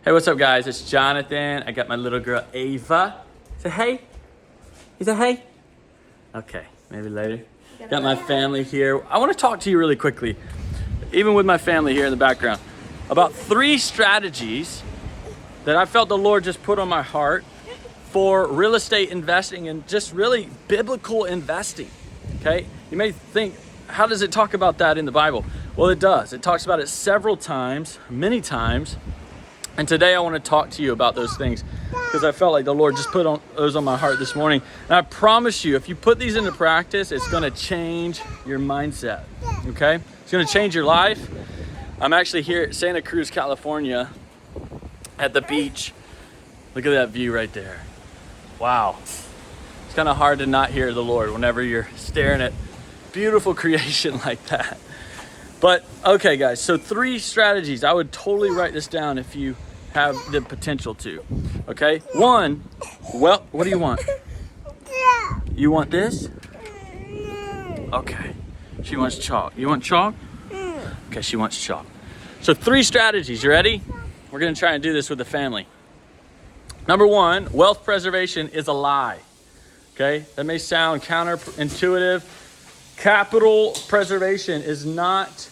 Hey, what's up, guys? It's Jonathan. I got my little girl, Ava. Say hey. You say hey? Okay, maybe later. Got my family here. I want to talk to you really quickly, even with my family here in the background, about 3 strategies that I felt the Lord just put on my heart for real estate investing and just really biblical investing, okay? You may think, how does it talk about that in the Bible? Well, it does. It talks about it several times, many times. And today I want to talk to you about those things because I felt like the Lord just put those on my heart this morning. And I promise you, if you put these into practice, it's going to change your mindset, okay? It's going to change your life. I'm actually here at Santa Cruz, California at the beach. Look at that view right there. Wow. It's kind of hard to not hear the Lord whenever you're staring at beautiful creation like that. But okay, guys, so 3 strategies. I would totally write this down if you have the potential to. Okay, 1, well, what do you want? You want this? Okay, she wants chalk. You want chalk? Okay, she wants chalk. So 3 strategies. You ready? We're gonna try and do this with the family. Number 1, wealth preservation is a lie. Okay, that may sound counterintuitive. Capital preservation is not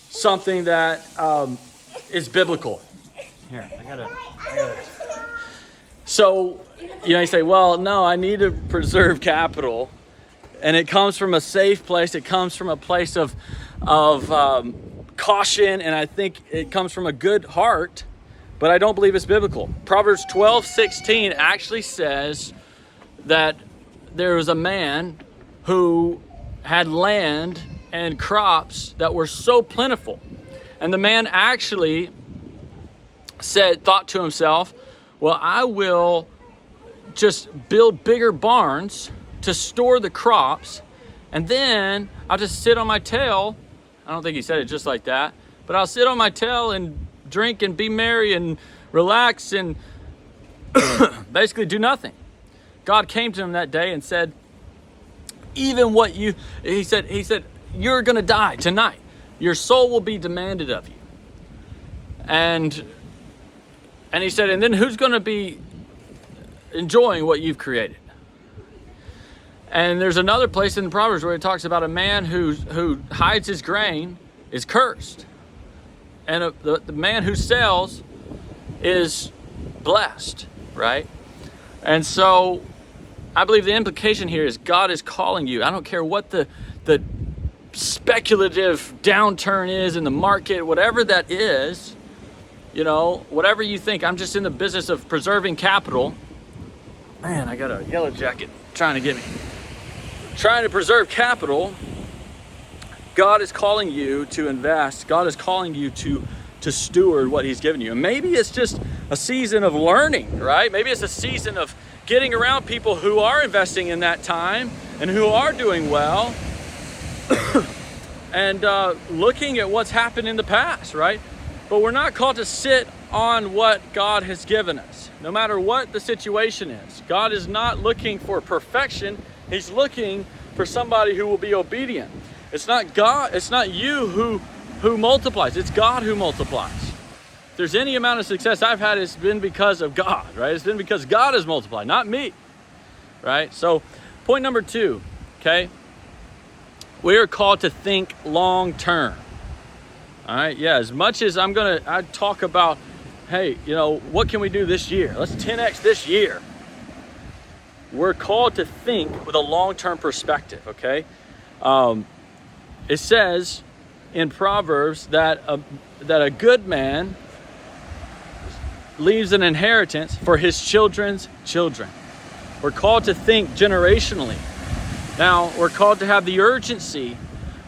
something that is biblical. Here, I gotta. So, you say, well, no, I need to preserve capital. And it comes from a safe place. It comes from a place of caution. And I think it comes from a good heart. But I don't believe it's biblical. Proverbs 12:16 actually says that there was a man who had land and crops that were so plentiful. And the man actually thought to himself, well, I will just build bigger barns to store the crops, and then I'll just sit on my tail. I don't think he said it just like that, but I'll sit on my tail and drink and be merry and relax and basically do nothing. God came to him that day and said, even what he said, you're going to die tonight. Your soul will be demanded of you. And he said, and then who's going to be enjoying what you've created? And there's another place in the Proverbs where it talks about a man who hides his grain is cursed. And the man who sells is blessed, right? And so I believe the implication here is God is calling you. I don't care what the speculative downturn is in the market, whatever that is, whatever you think. I'm just in the business of preserving capital. Man, I got a yellow jacket trying to get me. Trying to preserve capital. God is calling you to invest. God is calling you to steward what he's given you. And maybe it's just a season of learning, right? Maybe it's a season of getting around people who are investing in that time and who are doing well and looking at what's happened in the past, right? But we're not called to sit on what God has given us, no matter what the situation is. God is not looking for perfection. He's looking for somebody who will be obedient. It's not God, it's not you who multiplies. It's God who multiplies. If there's any amount of success I've had, it's been because of God, right? It's been because God has multiplied, not me, right? So point number 2, okay? We are called to think long term. All right, yeah, as much as I talk about, hey, what can we do this year? Let's 10x this year. We're called to think with a long-term perspective, okay? It says in Proverbs that a good man leaves an inheritance for his children's children. We're called to think generationally. Now, we're called to have the urgency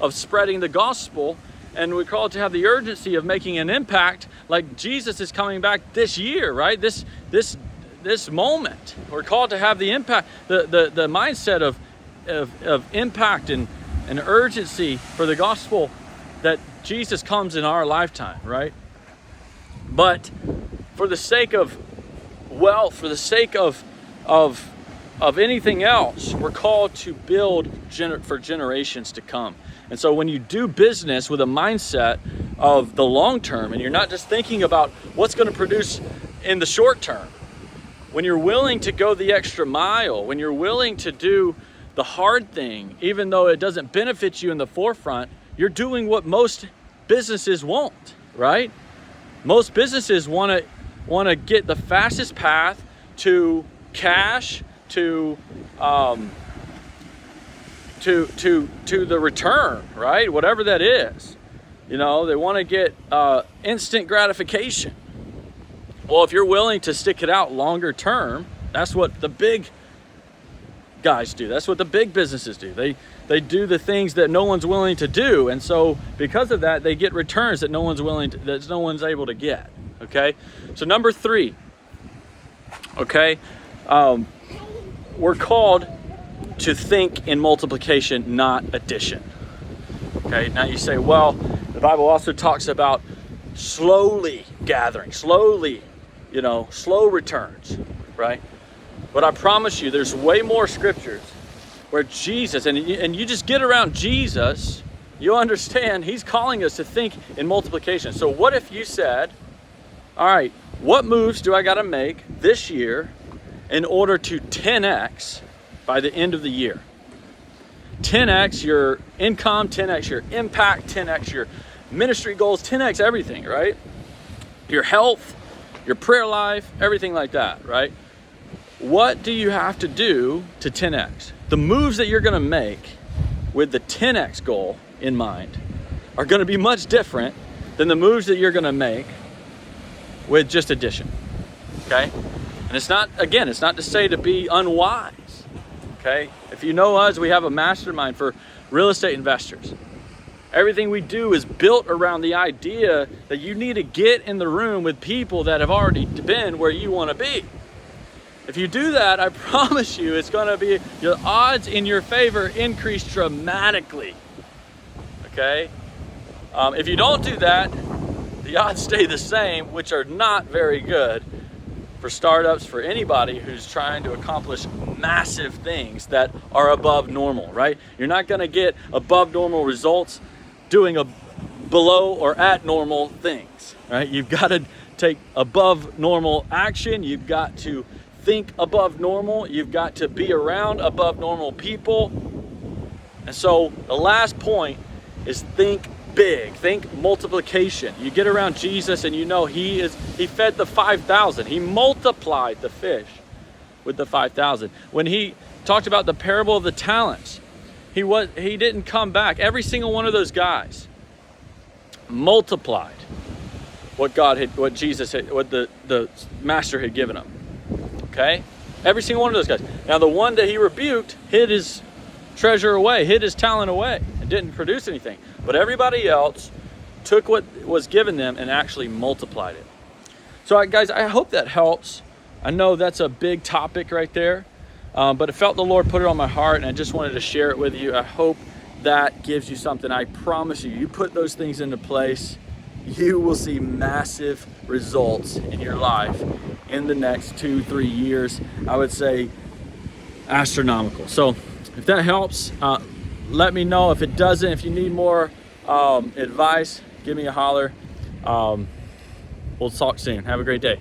of spreading the gospel, and we're called to have the urgency of making an impact like Jesus is coming back this year, right? This moment. We're called to have the impact, the mindset of impact and urgency for the gospel that Jesus comes in our lifetime, right? But for the sake of wealth, for the sake of anything else, we're called to build for generations to come. And so when you do business with a mindset of the long term, and you're not just thinking about what's going to produce in the short term. When you're willing to go the extra mile, when you're willing to do the hard thing, even though it doesn't benefit you in the forefront, you're doing what most businesses won't, right? Most businesses want to get the fastest path to cash, to the return, right? Whatever that is. You know, they want to get instant gratification. Well, if you're willing to stick it out longer term, that's what the big guys do. That's what the big businesses do. They do the things that no one's willing to do, and so because of that, they get returns that no one's able to get. Okay, so number 3. Okay, we're called to think in multiplication, not addition. Okay, now you say, well, the Bible also talks about slowly gathering, slowly, slow returns, right? But I promise you, there's way more scriptures where Jesus, and you just get around Jesus, you'll understand he's calling us to think in multiplication. So what if you said, all right, what moves do I got to make this year in order to 10x by the end of the year? 10x your income, 10x your impact, 10x your ministry goals, 10x everything, right? Your health, your prayer life, everything like that, right? What do you have to do to 10x? The moves that you're going to make with the 10x goal in mind are going to be much different than the moves that you're going to make with just addition, okay? And it's not to say to be unwise, okay? If you know us, we have a mastermind for real estate investors. Everything we do is built around the idea that you need to get in the room with people that have already been where you want to be. If you do that, I promise you it's going to be, your odds in your favor increase dramatically, okay? If you don't do that, the odds stay the same, which are not very good for startups, for anybody who's trying to accomplish massive things that are above normal, right? You're not going to get above normal results doing a below or at normal things, right? You've got to take above normal action. You've got to think above normal. You've got to be around above normal people. And so the last point is think big, think multiplication. You get around Jesus and he fed the 5,000. He multiplied the fish with the 5,000. When he talked about the parable of the talents, he didn't come back. Every single one of those guys multiplied what the master had given them. Okay? Every single one of those guys. Now the one that he rebuked hid his treasure away, hid his talent away, and didn't produce anything. But everybody else took what was given them and actually multiplied it. So guys, I hope that helps. I know that's a big topic right there, but I felt the Lord put it on my heart and I just wanted to share it with you. I hope that gives you something. I promise you put those things into place, you will see massive results in your life in the next 2-3 years. I would say astronomical. So if that helps, let me know. If it doesn't, if you need more advice, give me a holler. We'll talk soon. Have a great day.